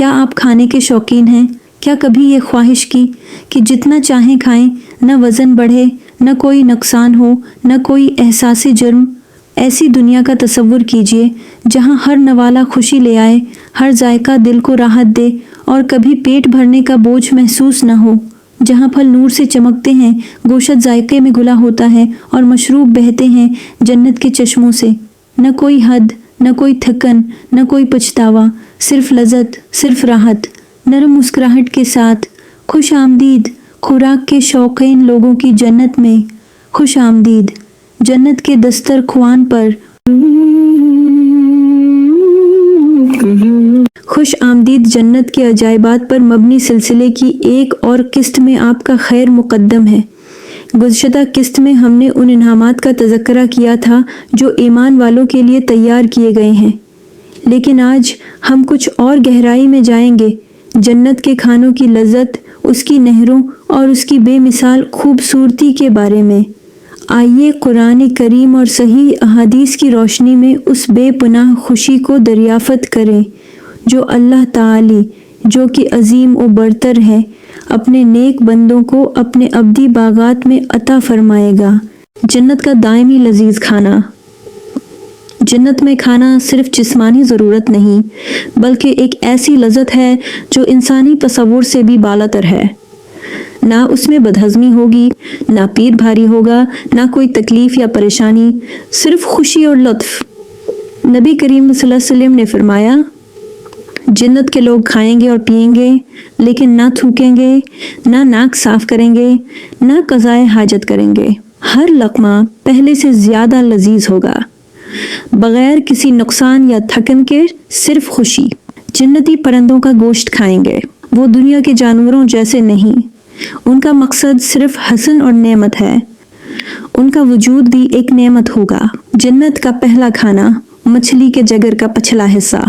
کیا آپ کھانے کے شوقین ہیں؟ کیا کبھی یہ خواہش کی کہ جتنا چاہیں کھائیں، نہ وزن بڑھے، نہ کوئی نقصان ہو، نہ کوئی احساس جرم؟ ایسی دنیا کا تصور کیجئے جہاں ہر نوالا خوشی لے آئے، ہر ذائقہ دل کو راحت دے اور کبھی پیٹ بھرنے کا بوجھ محسوس نہ ہو، جہاں پھل نور سے چمکتے ہیں، گوشت ذائقے میں گھلا ہوتا ہے اور مشروب بہتے ہیں جنت کے چشموں سے۔ نہ کوئی حد، نہ کوئی تھکن، نہ کوئی پچھتاوا، صرف لذت، صرف راحت۔ نرم مسکراہٹ کے ساتھ خوش آمدید خوراک کے شوقین لوگوں کی جنت میں، خوش آمدید جنت کے دسترخوان پر، خوش آمدید جنت کے عجائبات پر مبنی سلسلے کی ایک اور قسط میں آپ کا خیر مقدم ہے۔ گزشتہ قسط میں ہم نے ان انعامات کا تذکرہ کیا تھا جو ایمان والوں کے لیے تیار کیے گئے ہیں، لیکن آج ہم کچھ اور گہرائی میں جائیں گے، جنت کے کھانوں کی لذت، اس کی نہروں اور اس کی بے مثال خوبصورتی کے بارے میں۔ آئیے قرآن کریم اور صحیح احادیث کی روشنی میں اس بے پناہ خوشی کو دریافت کریں جو اللہ تعالی، جو کہ عظیم و برتر ہے، اپنے نیک بندوں کو اپنے ابدی باغات میں عطا فرمائے گا۔ جنت کا دائمی لذیذ کھانا۔ جنت میں کھانا صرف جسمانی ضرورت نہیں، بلکہ ایک ایسی لذت ہے جو انسانی تصور سے بھی بالاتر ہے۔ نہ اس میں بدہضمی ہوگی، نہ پیٹ بھاری ہوگا، نہ کوئی تکلیف یا پریشانی، صرف خوشی اور لطف۔ نبی کریم صلی اللہ علیہ وسلم نے فرمایا، جنت کے لوگ کھائیں گے اور پئیں گے، لیکن نہ تھوکیں گے، نہ ناک صاف کریں گے، نہ قضائے حاجت کریں گے۔ ہر لقمہ پہلے سے زیادہ لذیذ ہوگا، بغیر کسی نقصان یا تھکن کے، صرف خوشی۔ جنتی پرندوں کا گوشت کھائیں گے، وہ دنیا کے جانوروں جیسے نہیں، ان کا مقصد صرف حسن اور نعمت ہے، ان کا وجود بھی ایک نعمت ہوگا۔ جنت کا پہلا کھانا، مچھلی کے جگر کا پچھلا حصہ۔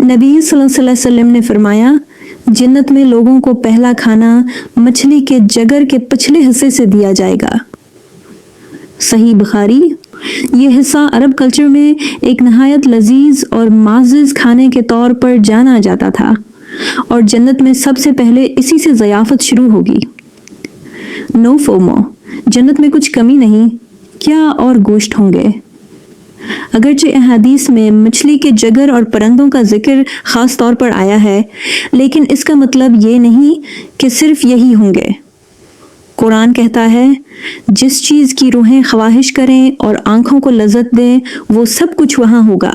نبی صلی اللہ علیہ وسلم نے فرمایا، جنت میں لوگوں کو پہلا کھانا مچھلی کے جگر کے پچھلے حصے سے دیا جائے گا۔ صحیح بخاری۔ یہ حصہ عرب کلچر میں ایک نہایت لذیذ اور معزز کھانے کے طور پر جانا جاتا تھا، اور جنت میں سب سے پہلے اسی سے ضیافت شروع ہوگی۔ نو فومو، جنت میں کچھ کمی نہیں، کیا اور گوشت ہوں گے۔ اگرچہ احادیث میں مچھلی کے جگر اور پرندوں کا ذکر خاص طور پر آیا ہے، لیکن اس کا مطلب یہ نہیں کہ صرف یہی ہوں گے۔ قرآن کہتا ہے، جس چیز کی روحیں خواہش کریں اور آنکھوں کو لذت دیں، وہ سب کچھ وہاں ہوگا۔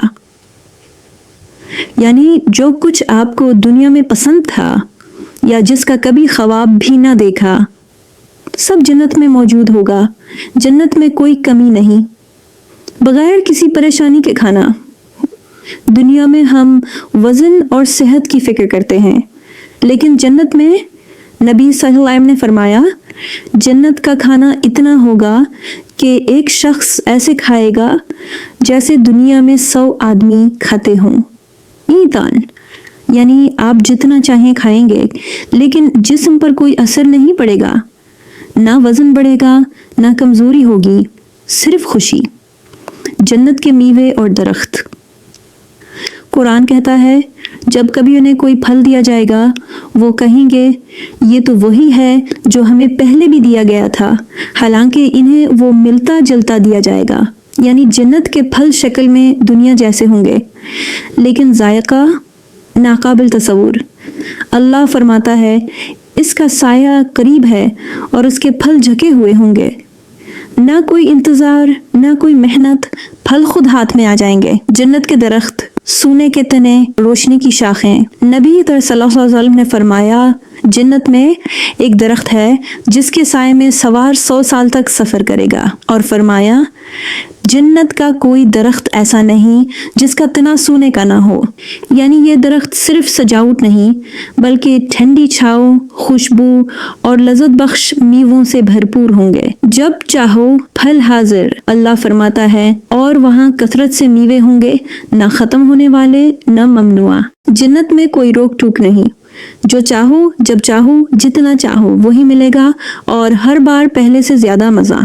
یعنی جو کچھ آپ کو دنیا میں پسند تھا یا جس کا کبھی خواب بھی نہ دیکھا، سب جنت میں موجود ہوگا۔ جنت میں کوئی کمی نہیں، بغیر کسی پریشانی کے کھانا۔ دنیا میں ہم وزن اور صحت کی فکر کرتے ہیں، لیکن جنت میں نبی صلی اللہ علیہ وسلم نے فرمایا، جنت کا کھانا اتنا ہوگا کہ ایک شخص ایسے کھائے گا جیسے دنیا میں 100 آدمی کھاتے ہوں۔ ایتان، یعنی آپ جتنا چاہیں کھائیں گے، لیکن جسم پر کوئی اثر نہیں پڑے گا، نہ وزن بڑھے گا، نہ کمزوری ہوگی، صرف خوشی۔ جنت کے میوے اور درخت۔ قرآن کہتا ہے، جب کبھی انہیں کوئی پھل دیا جائے گا، وہ کہیں گے، یہ تو وہی ہے جو ہمیں پہلے بھی دیا گیا تھا، حالانکہ انہیں وہ ملتا جلتا دیا جائے گا۔ یعنی جنت کے پھل شکل میں دنیا جیسے ہوں گے، لیکن ذائقہ ناقابل تصور۔ اللہ فرماتا ہے، اس کا سایہ قریب ہے اور اس کے پھل جھکے ہوئے ہوں گے۔ نہ کوئی انتظار، نہ کوئی محنت، پھل خود ہاتھ میں آ جائیں گے۔ جنت کے درخت، سونے کے تنے، روشنی کی شاخیں۔ نبی صلی اللہ علیہ وسلم نے فرمایا، جنت میں ایک درخت ہے جس کے سائے میں سوار 100 سال تک سفر کرے گا، اور فرمایا، جنت کا کوئی درخت ایسا نہیں جس کا تنا سونے کا نہ ہو۔ یعنی یہ درخت صرف سجاوٹ نہیں، بلکہ ٹھنڈی چھاؤ، خوشبو اور لذت بخش میووں سے بھرپور ہوں گے۔ جب چاہو پھل حاضر، اللہ فرماتا ہے، اور وہاں کثرت سے میوے ہوں گے، نہ ختم ہونے والے، نہ ممنوع۔ جنت میں کوئی روک ٹوک نہیں، جو چاہو، جب چاہو، جتنا چاہو وہی ملے گا، اور ہر بار پہلے سے زیادہ مزہ۔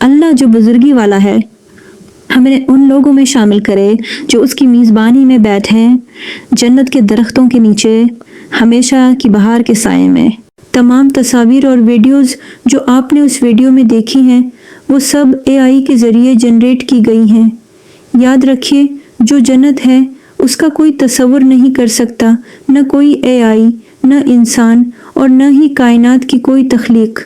اللہ جو بزرگی والا ہے ہمیں ان لوگوں میں شامل کرے جو اس کی میزبانی میں بیٹھیں جنت کے درختوں کے نیچے ہمیشہ کی بہار کے سائے میں۔ تمام تصاویر اور ویڈیوز جو آپ نے اس ویڈیو میں دیکھی ہیں وہ سب AI کے ذریعے جنریٹ کی گئی ہیں۔ یاد رکھیے جو جنت ہے اس کا کوئی تصور نہیں کر سکتا، نہ کوئی AI، نہ انسان اور نہ ہی کائنات کی کوئی تخلیق۔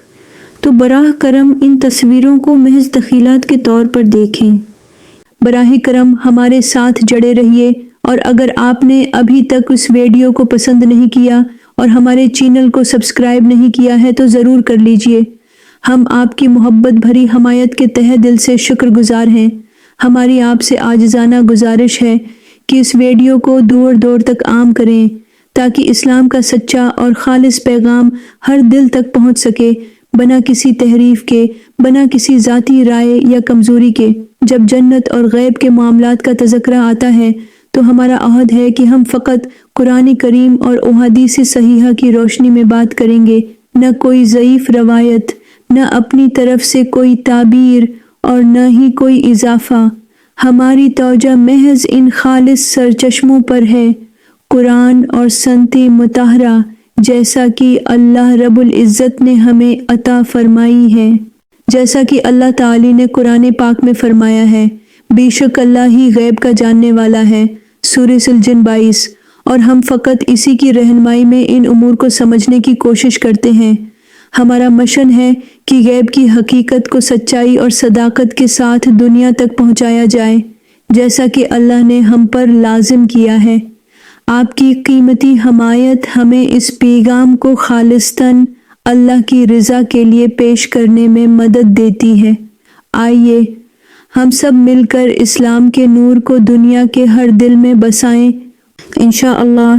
تو براہ کرم ان تصویروں کو محض تخیلات کے طور پر دیکھیں۔ براہ کرم ہمارے ساتھ جڑے رہیے، اور اگر آپ نے ابھی تک اس ویڈیو کو پسند نہیں کیا اور ہمارے چینل کو سبسکرائب نہیں کیا ہے تو ضرور کر لیجئے۔ ہم آپ کی محبت بھری حمایت کے تہہ دل سے شکر گزار ہیں۔ ہماری آپ سے عاجزانہ گزارش ہے کہ اس ویڈیو کو دور دور تک عام کریں تاکہ اسلام کا سچا اور خالص پیغام ہر دل تک پہنچ سکے، بنا کسی تحریف کے، بنا کسی ذاتی رائے یا کمزوری کے۔ جب جنت اور غیب کے معاملات کا تذکرہ آتا ہے تو ہمارا عہد ہے کہ ہم فقط قرآن کریم اور احادیث صحیحہ کی روشنی میں بات کریں گے، نہ کوئی ضعیف روایت، نہ اپنی طرف سے کوئی تعبیر اور نہ ہی کوئی اضافہ۔ ہماری توجہ محض ان خالص سرچشموں پر ہے، قرآن اور سنت مطہرہ، جیسا کہ اللہ رب العزت نے ہمیں عطا فرمائی ہے۔ جیسا کہ اللہ تعالی نے قرآن پاک میں فرمایا ہے، بے شک اللہ ہی غیب کا جاننے والا ہے، سورہ الجن 22، اور ہم فقط اسی کی رہنمائی میں ان امور کو سمجھنے کی کوشش کرتے ہیں۔ ہمارا مشن ہے کہ غیب کی حقیقت کو سچائی اور صداقت کے ساتھ دنیا تک پہنچایا جائے، جیسا کہ اللہ نے ہم پر لازم کیا ہے۔ آپ کی قیمتی حمایت ہمیں اس پیغام کو خالصتاً اللہ کی رضا کے لیے پیش کرنے میں مدد دیتی ہے۔ آئیے ہم سب مل کر اسلام کے نور کو دنیا کے ہر دل میں بسائیں، انشاءاللہ۔